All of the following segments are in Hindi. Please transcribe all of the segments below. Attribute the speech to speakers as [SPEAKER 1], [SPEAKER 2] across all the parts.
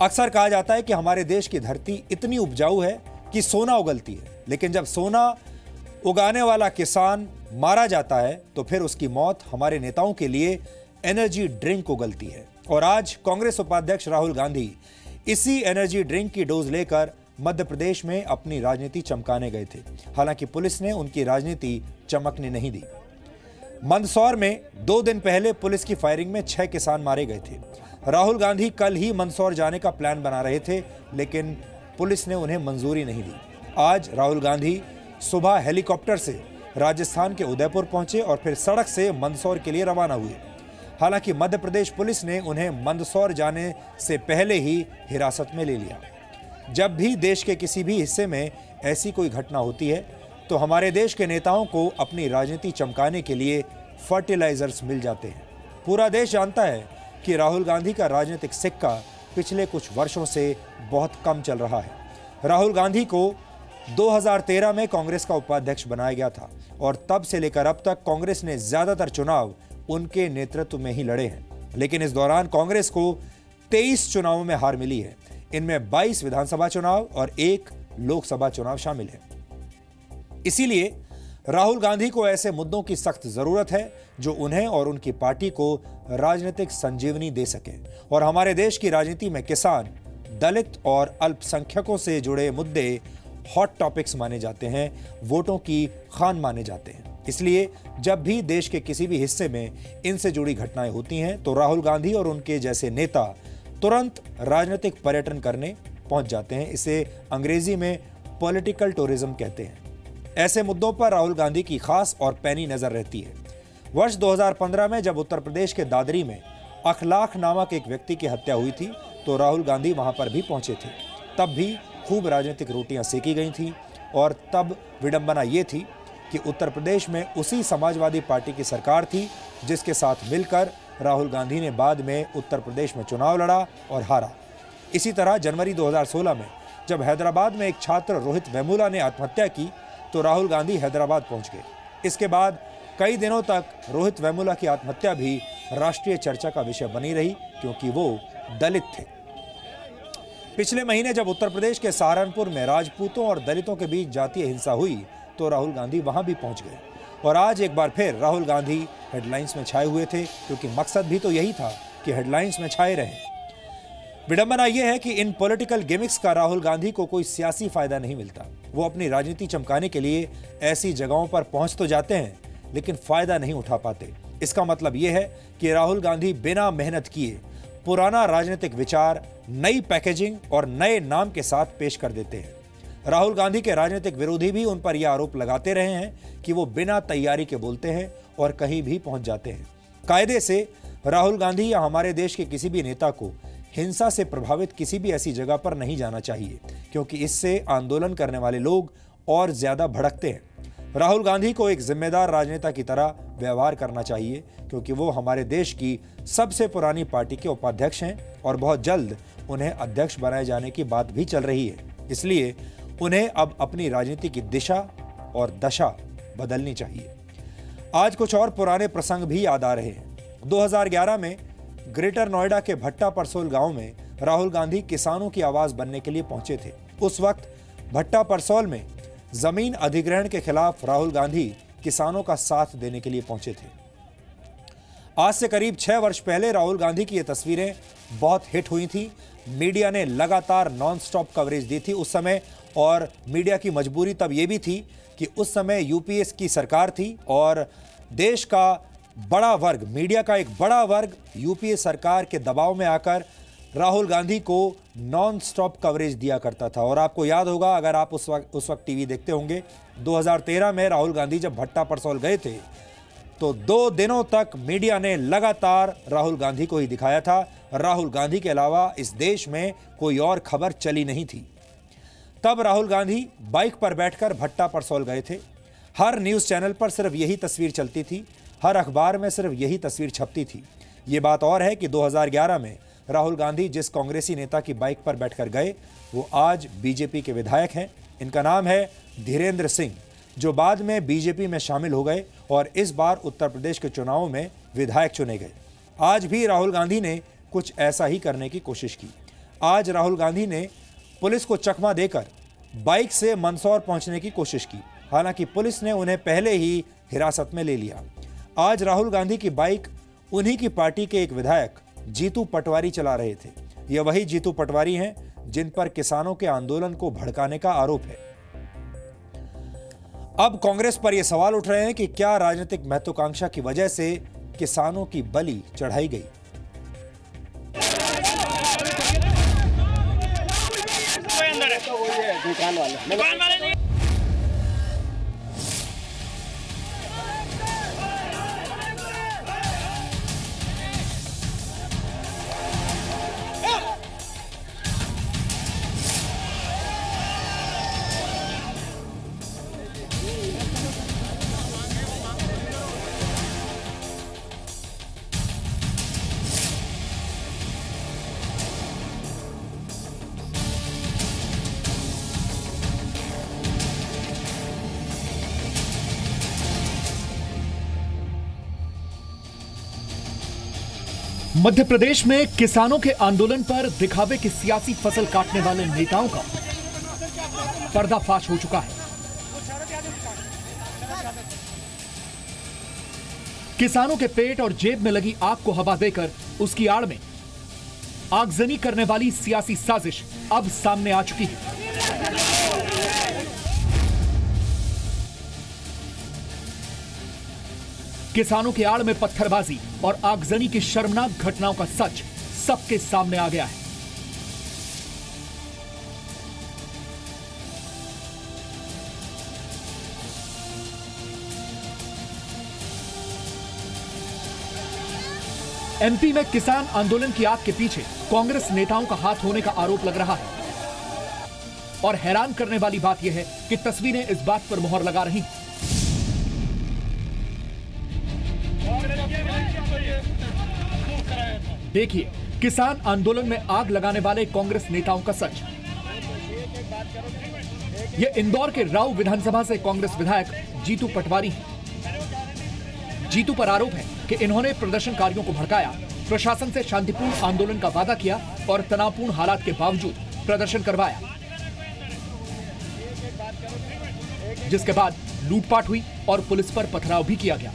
[SPEAKER 1] अक्सर कहा जाता है कि हमारे देश की धरती इतनी उपजाऊ है कि सोना उगलती है, लेकिन जब सोना उगाने वाला किसान मारा जाता है तो फिर उसकी मौत हमारे नेताओं के लिए एनर्जी ड्रिंक उगलती है। और आज कांग्रेस उपाध्यक्ष राहुल गांधी इसी एनर्जी ड्रिंक की डोज लेकर मध्य प्रदेश में अपनी राजनीति चमकाने गए थे। हालांकि पुलिस ने उनकी राजनीति चमकने नहीं दी। मंदसौर में 2 दिन पहले पुलिस की फायरिंग में 6 किसान मारे गए थे। राहुल गांधी कल ही मंदसौर जाने का प्लान बना रहे थे, लेकिन पुलिस ने उन्हें मंजूरी नहीं दी। आज राहुल गांधी सुबह हेलीकॉप्टर से राजस्थान के उदयपुर पहुंचे और फिर सड़क से मंदसौर के लिए रवाना हुए। हालांकि मध्य प्रदेश पुलिस ने उन्हें मंदसौर जाने से पहले ही हिरासत में ले लिया। जब भी देश के किसी भी हिस्से में ऐसी कोई घटना होती है तो हमारे देश के नेताओं को अपनी राजनीति चमकाने के लिए फर्टिलाइजर्स मिल जाते हैं। पूरा देश जानता है कि राहुल गांधी का राजनीतिक सिक्का पिछले कुछ वर्षों से बहुत कम चल रहा है। राहुल गांधी को 2013 में कांग्रेस का उपाध्यक्ष बनाया गया था और तब से लेकर अब तक कांग्रेस ने ज्यादातर चुनाव उनके नेतृत्व में ही लड़े हैं। लेकिन इस दौरान कांग्रेस को 23 चुनावों में हार मिली है। इनमें 22 विधानसभा चुनाव और 1 लोकसभा चुनाव शामिल है। इसीलिए राहुल गांधी को ऐसे मुद्दों की सख्त जरूरत है जो उन्हें और उनकी पार्टी को राजनीतिक संजीवनी दे सके। और हमारे देश की राजनीति में किसान, दलित और अल्पसंख्यकों से जुड़े मुद्दे हॉट टॉपिक्स माने जाते हैं, वोटों की खान माने जाते हैं। इसलिए जब भी देश के किसी भी हिस्से में इनसे जुड़ी घटनाएं होती हैं तो राहुल गांधी और उनके जैसे नेता तुरंत राजनीतिक पर्यटन करने पहुंच जाते हैं। इसे अंग्रेजी में पॉलिटिकल टूरिज्म कहते हैं। ऐसे मुद्दों पर राहुल गांधी की खास और पैनी नजर रहती है। वर्ष 2015 में जब उत्तर प्रदेश के दादरी में अखलाक नामक एक व्यक्ति की हत्या हुई थी तो राहुल गांधी वहां पर भी पहुंचे थे। तब भी खूब राजनीतिक रोटियां सेकी गई थी और तब विडंबना ये थी कि उत्तर प्रदेश में उसी समाजवादी पार्टी की सरकार थी जिसके साथ मिलकर राहुल गांधी ने बाद में उत्तर प्रदेश में चुनाव लड़ा और हारा। इसी तरह जनवरी 2016 में जब हैदराबाद में एक छात्र रोहित वेमुला ने आत्महत्या की तो राहुल गांधी हैदराबाद पहुंच गए। इसके बाद कई दिनों तक रोहित वेमुला की आत्महत्या भी राष्ट्रीय चर्चा का विषय बनी रही क्योंकि वो दलित थे। पिछले महीने जब उत्तर प्रदेश के सहारनपुर में राजपूतों और दलितों के बीच जातीय हिंसा हुई तो राहुल गांधी वहां भी पहुंच गए। और आज एक बार फिर राहुल गांधी हेडलाइंस में छाए हुए थे क्योंकि मकसद भी तो यही था कि हेडलाइंस में छाए रहें। विडंबना यह है कि इन पॉलिटिकल गिमिक्स का राहुल गांधी को कोई सियासी फायदा नहीं मिलता। वो अपनी राजनीति चमकाने के लिए ऐसी जगहों पर पहुंच तो जाते हैं लेकिन फायदा नहीं उठा पाते। इसका मतलब यह है कि राहुल गांधी बिना मेहनत किए पुराना राजनीतिक विचार नई पैकेजिंग और नए नाम के साथ पेश कर देते हैं। राहुल गांधी के राजनीतिक विरोधी भी उन पर यह आरोप लगाते रहे हैं कि वो बिना तैयारी के बोलते हैं और कहीं भी पहुंच जाते हैं। कायदे से राहुल गांधी या हमारे देश के किसी भी नेता को हिंसा से प्रभावित किसी भी ऐसी जगह पर नहीं जाना चाहिए क्योंकि इससे आंदोलन करने वाले लोग और ज्यादा भड़कते हैं। राहुल गांधी को एक जिम्मेदार राजनेता की तरह व्यवहार करना चाहिए क्योंकि वो हमारे देश की सबसे पुरानी पार्टी के उपाध्यक्ष हैं और बहुत जल्द उन्हें अध्यक्ष बनाए जाने की बात भी चल रही है। इसलिए उन्हें अब अपनी राजनीति की दिशा और दशा बदलनी चाहिए। आज कुछ और पुराने प्रसंग भी याद आ रहे हैं। 2011 में ग्रेटर नोएडा के भट्टा परसोल गांव में राहुल गांधी किसानों की आवाज बनने के लिए पहुंचे थे। उस वक्त भट्टा परसोल में जमीन अधिग्रहण के खिलाफ राहुल गांधी किसानों का साथ देने के लिए पहुंचे थे। आज से करीब 6 वर्ष पहले राहुल गांधी की ये तस्वीरें बहुत हिट हुई थी। मीडिया ने लगातार नॉन-स्टॉप कवरेज दी थी उस समय, और मीडिया की मजबूरी तब ये भी थी कि उस समय यूपीए की सरकार थी और देश का बड़ा वर्ग, मीडिया का एक बड़ा वर्ग यूपीए सरकार के दबाव में आकर राहुल गांधी को नॉन स्टॉप कवरेज दिया करता था। और आपको याद होगा, अगर आप उस वक्त टीवी देखते होंगे, 2013 में राहुल गांधी जब भट्टा परसौल गए थे तो 2 दिनों तक मीडिया ने लगातार राहुल गांधी को ही दिखाया था। राहुल गांधी के अलावा इस देश में कोई और खबर चली नहीं थी। तब राहुल गांधी बाइक पर बैठकर भट्टा परसौल गए थे। हर न्यूज़ चैनल पर सिर्फ यही तस्वीर चलती थी, हर अखबार में सिर्फ यही तस्वीर छपती थी। ये बात और है कि 2011 में राहुल गांधी जिस कांग्रेसी नेता की बाइक पर बैठकर गए वो आज बीजेपी के विधायक हैं। इनका नाम है धीरेन्द्र सिंह, जो बाद में बीजेपी में शामिल हो गए और इस बार उत्तर प्रदेश के चुनावों में विधायक चुने गए। आज भी राहुल गांधी ने कुछ ऐसा ही करने की कोशिश की। आज राहुल गांधी ने पुलिस को चकमा देकर बाइक से मंदसौर पहुंचने की कोशिश की। हालांकि पुलिस ने उन्हें पहले ही हिरासत में ले लिया। आज राहुल गांधी की बाइक उन्हीं की पार्टी के एक विधायक जीतू पटवारी चला रहे थे। ये वही जीतू पटवारी हैं जिन पर किसानों के आंदोलन को भड़काने का आरोप है। अब कांग्रेस पर यह सवाल उठ रहे हैं कि क्या राजनीतिक महत्वाकांक्षा की वजह से किसानों की बलि चढ़ाई गई।
[SPEAKER 2] दुकान वाले नहीं।
[SPEAKER 3] मध्य प्रदेश में किसानों के आंदोलन पर दिखावे की सियासी फसल काटने वाले नेताओं का पर्दाफाश हो चुका है। किसानों के पेट और जेब में लगी आग को हवा देकर उसकी आड़ में आगजनी करने वाली सियासी साजिश अब सामने आ चुकी है। किसानों के आड़ में पत्थरबाजी और आगजनी की शर्मनाक घटनाओं का सच सबके सामने आ गया है। एमपी में किसान आंदोलन की आग के पीछे कांग्रेस नेताओं का हाथ होने का आरोप लग रहा है। और हैरान करने वाली बात यह है कि तस्वीरें इस बात पर मोहर लगा रही हैं। देखिए किसान आंदोलन में आग लगाने वाले कांग्रेस नेताओं का सच। यह इंदौर के राऊ विधानसभा से कांग्रेस विधायक जीतू पटवारी हैं। जीतू पर आरोप है कि इन्होंने प्रदर्शनकारियों को भड़काया, प्रशासन से शांतिपूर्ण आंदोलन का वादा किया और तनावपूर्ण हालात के बावजूद प्रदर्शन करवाया, जिसके बाद लूटपाट हुई और पुलिस पर पथराव भी किया गया।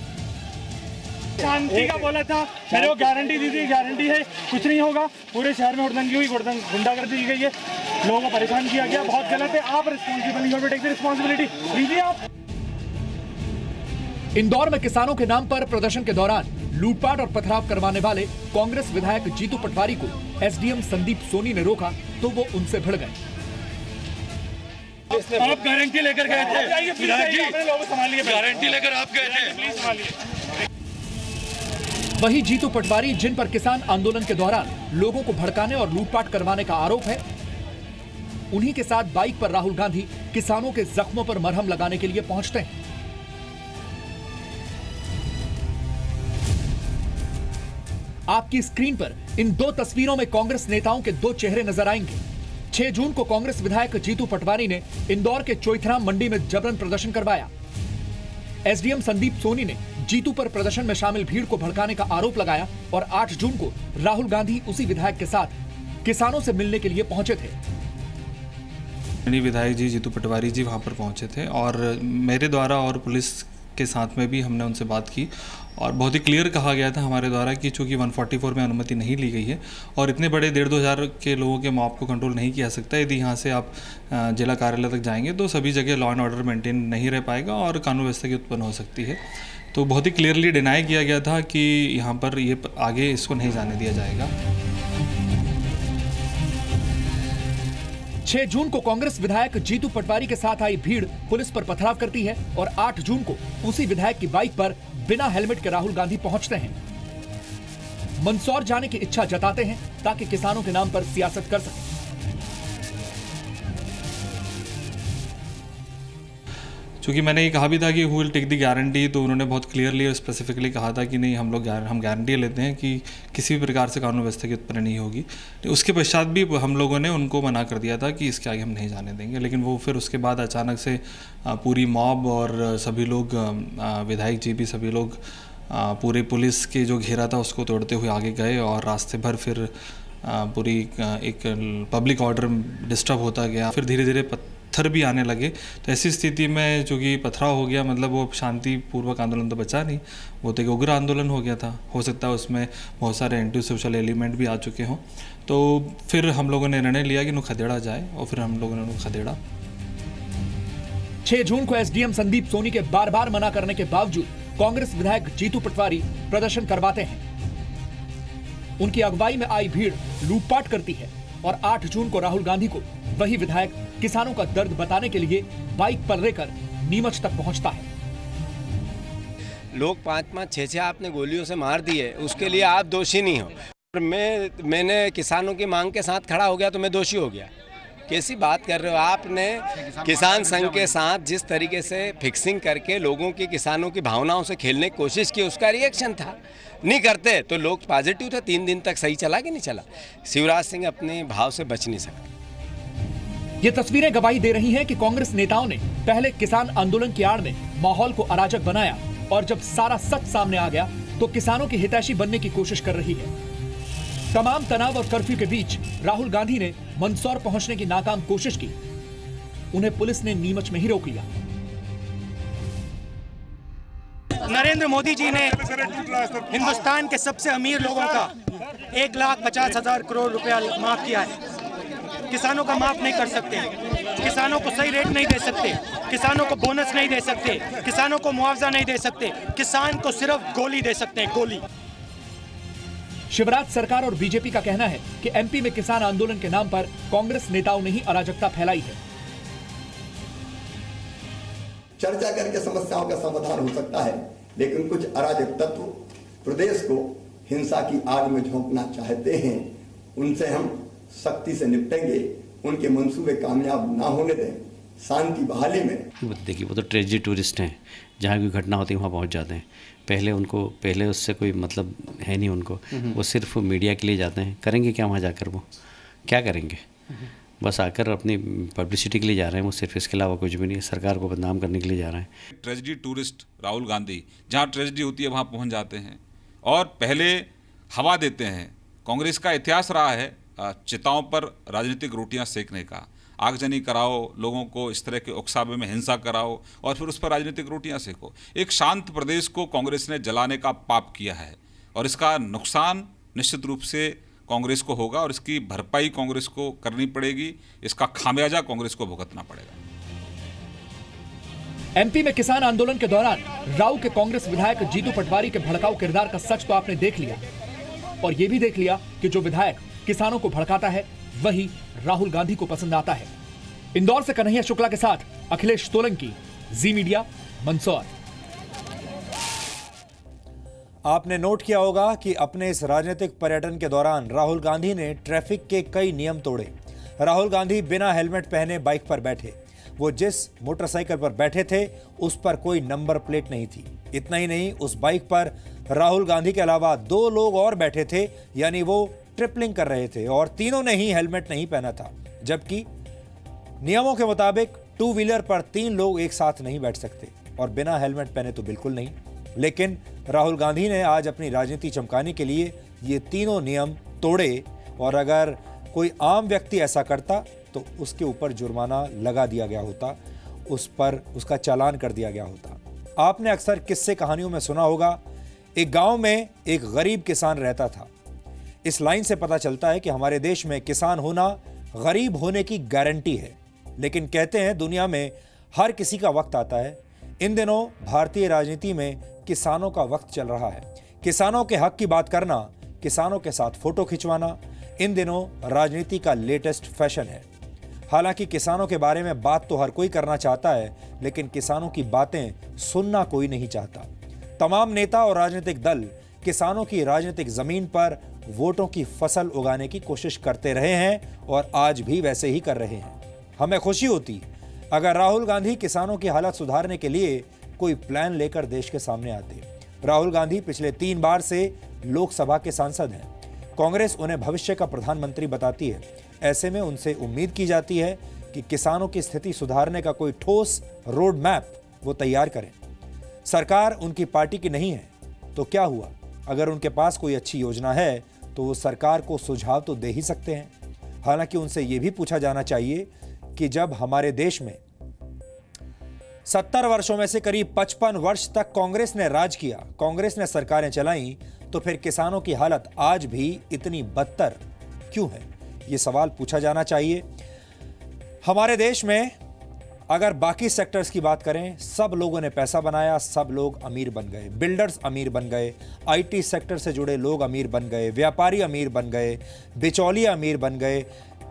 [SPEAKER 2] शांति का बोला था, मेरे को गारंटी दी थी, गारंटी है कुछ नहीं होगा। पूरे शहर में हुड़दंगी हुई, गुंडागर्दी की गई है, लोगों को परेशान किया गया, बहुत गलत है। आप रिस्पॉन्सिबिलिटी लीजिए। आप
[SPEAKER 3] इंदौर में किसानों के नाम पर प्रदर्शन के दौरान लूटपाट और पथराव करवाने वाले कांग्रेस विधायक जीतू पटवारी को एसडीएम संदीप सोनी ने रोका तो वो उनसे भिड़ गए।
[SPEAKER 2] आप गारंटी लेकर गए थे, गारंटी लेकर आप गए थे।
[SPEAKER 3] वही जीतू पटवारी जिन पर किसान आंदोलन के दौरान लोगों को भड़काने और लूटपाट करवाने का आरोप है, उन्हीं के साथ बाइक पर राहुल गांधी किसानों के जख्मों पर मरहम लगाने के लिए पहुंचते हैं। आपकी स्क्रीन पर इन दो तस्वीरों में कांग्रेस नेताओं के दो चेहरे नजर आएंगे। 6 जून को कांग्रेस विधायक जीतू पटवारी ने इंदौर के चोइथराम मंडी में जबरन प्रदर्शन करवाया। एसडीएम संदीप सोनी ने जीतू पर प्रदर्शन में शामिल भीड़ को भड़काने का आरोप लगाया और 8 जून को राहुल गांधी उसी विधायक के साथ किसानों से मिलने के लिए पहुंचे थे।
[SPEAKER 4] विधायक जी जीतू पटवारी जी वहां पर पहुंचे थे और मेरे द्वारा और पुलिस के साथ में भी हमने उनसे बात की और बहुत ही क्लियर कहा गया था हमारे द्वारा कि चूंकि 144 में अनुमति नहीं ली गई है और इतने बड़े 1,500 2,000 के लोगों के मॉब को कंट्रोल नहीं किया सकता। यदि यहाँ से आप जिला कार्यालय तक जाएंगे तो सभी जगह लॉ एंड ऑर्डर मेंटेन नहीं रह पाएगा और कानून व्यवस्था की उत्पन्न हो सकती है। तो बहुत ही क्लियरली डिनाई किया गया था कि यहाँ पर ये आगे इसको नहीं जाने दिया जाएगा।
[SPEAKER 3] 6 जून को कांग्रेस विधायक जीतू पटवारी के साथ आई भीड़ पुलिस पर पथराव करती है और 8 जून को उसी विधायक की बाइक पर बिना हेलमेट के राहुल गांधी पहुंचते हैं। मंदसौर जाने की इच्छा जताते हैं ताकि किसानों के नाम पर सियासत कर सकें।
[SPEAKER 4] चूँकि मैंने ये कहा भी था कि who will take the guarantee, तो उन्होंने बहुत क्लियरली और स्पेसिफिकली कहा था कि नहीं हम गारंटी लेते हैं कि किसी भी प्रकार से कानून व्यवस्था की उत्पन्न नहीं होगी। उसके पश्चात भी हम लोगों ने उनको मना कर दिया था कि इसके आगे हम नहीं जाने देंगे, लेकिन वो फिर उसके बाद अचानक से पूरी मॉब और सभी लोग, विधायक जी भी सभी लोग पूरे पुलिस के जो घेरा था उसको तोड़ते हुए आगे गए और रास्ते भर फिर पूरी एक पब्लिक ऑर्डर डिस्टर्ब होता गया, फिर धीरे धीरे पत्थर भी आने लगे। तो ऐसी स्थिति में चूँकि पथराव हो गया, मतलब वो शांतिपूर्वक आंदोलन तो बचा नहीं, वो तो एक उग्र आंदोलन हो गया था। हो सकता है उसमें बहुत सारे एंटी सोशल एलिमेंट भी आ चुके हों। तो फिर हम लोगों ने निर्णय लिया कि नु खदेड़ा जाए, और फिर हम लोगों ने नु खदेड़ा।
[SPEAKER 3] 6 जून को एसडीएम संदीप सोनी के बार बार मना करने के बावजूद कांग्रेस विधायक जीतू पटवारी प्रदर्शन करवाते हैं। उनकी अगुवाई में आई भीड़ लूटपाट करती है और 8 जून को राहुल गांधी को वही विधायक किसानों का दर्द बताने के लिए बाइक पर लेकर नीमच तक पहुंचता है।
[SPEAKER 5] लोग 5-5, 6-6 आपने गोलियों से मार दिए, उसके लिए आप दोषी नहीं हो। मैंने किसानों की मांग के साथ खड़ा हो गया तो मैं दोषी हो गया? कैसी बात कर रहे हो? आपने किसान संघ के साथ जिस तरीके से फिक्सिंग करके लोगों की, किसानों की भावनाओं से खेलने की कोशिश की, उसका रिएक्शन था। नहीं करते तो लोग पॉजिटिव थे। 3 दिन तक सही चला कि नहीं चला? शिवराज सिंह अपने भाव से बच नहीं सकते।
[SPEAKER 3] ये तस्वीरें गवाही दे रही हैं कि कांग्रेस नेताओं ने पहले किसान आंदोलन की आड़ में माहौल को अराजक बनाया, और जब सारा सच सामने आ गया तो किसानों की हितैषी बनने की कोशिश कर रही है। तमाम तनाव और कर्फ्यू के बीच राहुल गांधी ने मंदसौर पहुंचने की नाकाम कोशिश की। उन्हें पुलिस ने नीमच में ही रोक लिया।
[SPEAKER 6] नरेंद्र मोदी जी ने हिंदुस्तान के सबसे अमीर लोगों का 1,50,000 करोड़ रुपया माफ किया है। किसानों का माफ नहीं कर सकते, किसानों को सही रेट नहीं दे सकते, किसानों को बोनस नहीं दे सकते, किसानों को मुआवजा नहीं दे सकते, किसान को सिर्फ गोली दे सकते हैं, गोली।
[SPEAKER 3] शिवराज सरकार और बीजेपी का कहना है कि एमपी में किसान आंदोलन के नाम पर कांग्रेस नेताओं ने ही अराजकता फैलाई है।
[SPEAKER 7] चर्चा करके समस्याओं का समाधान हो सकता है, लेकिन कुछ अराजक तत्व प्रदेश को हिंसा की आग में झोंकना चाहते हैं। उनसे हम सख्ती से निपटेंगे, उनके मंसूबे कामयाब ना होने दें। शांति बहाली में
[SPEAKER 8] देखिए, वो तो ट्रेजिडी टूरिस्ट हैं, जहाँ भी घटना होती है वहाँ पहुँच जाते हैं। पहले उससे कोई मतलब है नहीं उनको, वो सिर्फ मीडिया के लिए जाते हैं। करेंगे क्या वहाँ जाकर? वो क्या करेंगे? बस आकर अपनी पब्लिसिटी के लिए जा रहे हैं, वो सिर्फ इसके अलावा कुछ भी नहीं है। सरकार को बदनाम करने के लिए जा रहे हैं।
[SPEAKER 9] ट्रेजिडी टूरिस्ट राहुल गांधी, जहाँ ट्रेजिडी होती है वहाँ पहुँच जाते हैं और पहले हवा देते हैं। कांग्रेस का इतिहास रहा है चिताओं पर राजनीतिक रोटियां सेकने का। आगजनी कराओ, लोगों को इस तरह के उकसावे में हिंसा कराओ और फिर उस पर राजनीतिक रोटियां सेको। एक शांत प्रदेश को कांग्रेस ने जलाने का पाप किया है और इसका नुकसान निश्चित रूप से कांग्रेस को होगा और इसकी भरपाई कांग्रेस को करनी पड़ेगी। इसका खामियाजा कांग्रेस को भुगतना पड़ेगा।
[SPEAKER 3] एमपी में किसान आंदोलन के दौरान राव के कांग्रेस विधायक जीतू पटवारी के भड़काऊ किरदार का सच तो आपने देख लिया, और यह भी देख लिया कि जो विधायक किसानों को भड़काता है वही राहुल गांधी को पसंद आता है। इंदौर से कन्हैया शुक्ला के साथ अखिलेश सोलंकी, जी मीडिया, मंदसौर।
[SPEAKER 1] आपने नोट किया होगा कि अपने इस राजनीतिक पर्यटन के दौरान राहुल गांधी ने ट्रैफिक के कई नियम तोड़े। राहुल गांधी बिना हेलमेट पहने बाइक पर बैठे। वो जिस मोटरसाइकिल पर बैठे थे उस पर कोई नंबर प्लेट नहीं थी। इतना ही नहीं, उस बाइक पर राहुल गांधी के अलावा 2 लोग और बैठे थे, यानी वो ट्रिपलिंग कर रहे थे और तीनों ने ही हेलमेट नहीं पहना था। जबकि नियमों के मुताबिक 2 व्हीलर पर 3 लोग एक साथ नहीं बैठ सकते और बिना हेलमेट पहने तो बिल्कुल नहीं। लेकिन राहुल गांधी ने आज अपनी राजनीति चमकाने के लिए ये तीनों नियम तोड़े, और अगर कोई आम व्यक्ति ऐसा करता तो उसके ऊपर जुर्माना लगा दिया गया होता, उस पर उसका चालान कर दिया गया होता। आपने अक्सर किस्से कहानियों में सुना होगा, एक गांव में एक गरीब किसान रहता था। इस लाइन से पता चलता है कि हमारे देश में किसान होना गरीब होने की गारंटी है। लेकिन कहते हैं दुनिया में हर किसी का वक्त आता है। इन दिनों भारतीय राजनीति में किसानों का वक्त चल रहा है। किसानों के हक की बात करना, किसानों के साथ फोटो खिंचवाना इन दिनों राजनीति का लेटेस्ट फैशन है। हालांकि किसानों के बारे में बात तो हर कोई करना चाहता है, लेकिन किसानों की बातें सुनना कोई नहीं चाहता। तमाम नेता और राजनीतिक दल किसानों की राजनीतिक जमीन पर वोटों की फसल उगाने की कोशिश करते रहे हैं और आज भी वैसे ही कर रहे हैं। हमें खुशी होती अगर राहुल गांधी किसानों की हालत सुधारने के लिए कोई प्लान लेकर देश के सामने आते। राहुल गांधी पिछले 3 बार से लोकसभा के सांसद हैं। कांग्रेस उन्हें भविष्य का प्रधानमंत्री बताती है। ऐसे में उनसे उम्मीद की जाती है कि किसानों की स्थिति सुधारने का कोई ठोस रोड मैप वो तैयार करें। सरकार उनकी पार्टी की नहीं है तो क्या हुआ? अगर उनके पास कोई अच्छी योजना है तो वो सरकार को सुझाव तो दे ही सकते हैं। हालांकि उनसे ये भी पूछा जाना चाहिए कि जब हमारे देश में 70 वर्षों में से करीब 55 वर्ष तक कांग्रेस ने राज किया, कांग्रेस ने सरकारें चलाई, तो फिर किसानों की हालत आज भी इतनी बदतर क्यों है? ये सवाल पूछा जाना चाहिए। हमारे देश में अगर बाकी सेक्टर्स की बात करें, सब लोगों ने पैसा बनाया, सब लोग अमीर बन गए। बिल्डर्स अमीर बन गए, आईटी सेक्टर से जुड़े लोग अमीर बन गए, व्यापारी अमीर बन गए, बिचौलिए अमीर बन गए,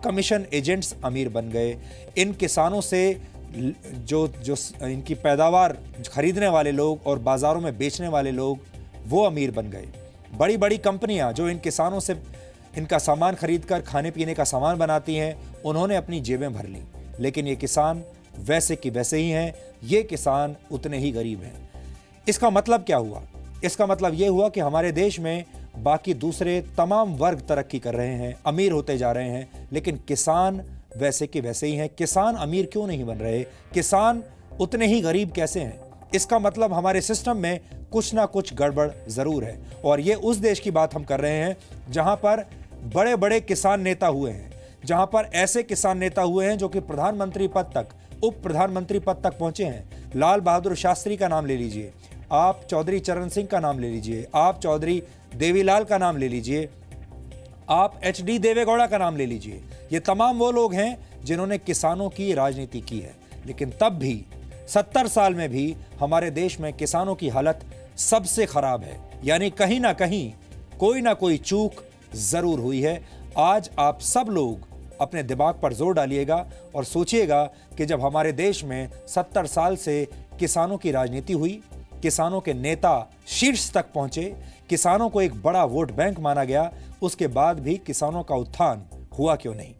[SPEAKER 1] कमीशन एजेंट्स अमीर बन गए। इन किसानों से जो इनकी पैदावार खरीदने वाले लोग और बाज़ारों में बेचने वाले लोग, वो अमीर बन गए। बड़ी बड़ी कंपनियां जो इन किसानों से इनका सामान खरीदकर खाने पीने का सामान बनाती हैं, उन्होंने अपनी जेबें भर ली। लेकिन ये किसान वैसे कि वैसे ही हैं, ये किसान उतने ही गरीब हैं। इसका मतलब क्या हुआ? इसका मतलब ये हुआ कि हमारे देश में बाकी दूसरे तमाम वर्ग तरक्की कर रहे हैं, अमीर होते जा रहे हैं, लेकिन किसान वैसे कि वैसे ही हैं। किसान अमीर क्यों नहीं बन रहे? किसान उतने ही गरीब कैसे हैं? इसका मतलब हमारे सिस्टम में कुछ ना कुछ गड़बड़ जरूर है। और ये उस देश की बात हम कर रहे हैं जहां पर बड़े बड़े किसान नेता हुए हैं, जहां पर ऐसे किसान नेता हुए हैं जो कि प्रधानमंत्री पद तक, उप प्रधानमंत्री पद तक पहुंचे हैं। लाल बहादुर शास्त्री का नाम ले लीजिए, आप चौधरी चरण सिंह का नाम ले लीजिए, आप चौधरी देवीलाल का नाम ले लीजिए, आप HD देवेगौड़ा का नाम ले लीजिए। ये तमाम वो लोग हैं जिन्होंने किसानों की राजनीति की है। लेकिन तब भी 70 साल में भी हमारे देश में किसानों की हालत सबसे खराब है। यानी कहीं ना कहीं कोई ना कोई चूक जरूर हुई है। आज आप सब लोग अपने दिमाग पर जोर डालिएगा और सोचिएगा कि जब हमारे देश में 70 साल से किसानों की राजनीति हुई, किसानों के नेता शीर्ष तक पहुंचे, किसानों को एक बड़ा वोट बैंक माना गया, उसके बाद भी किसानों का उत्थान हुआ क्यों नहीं?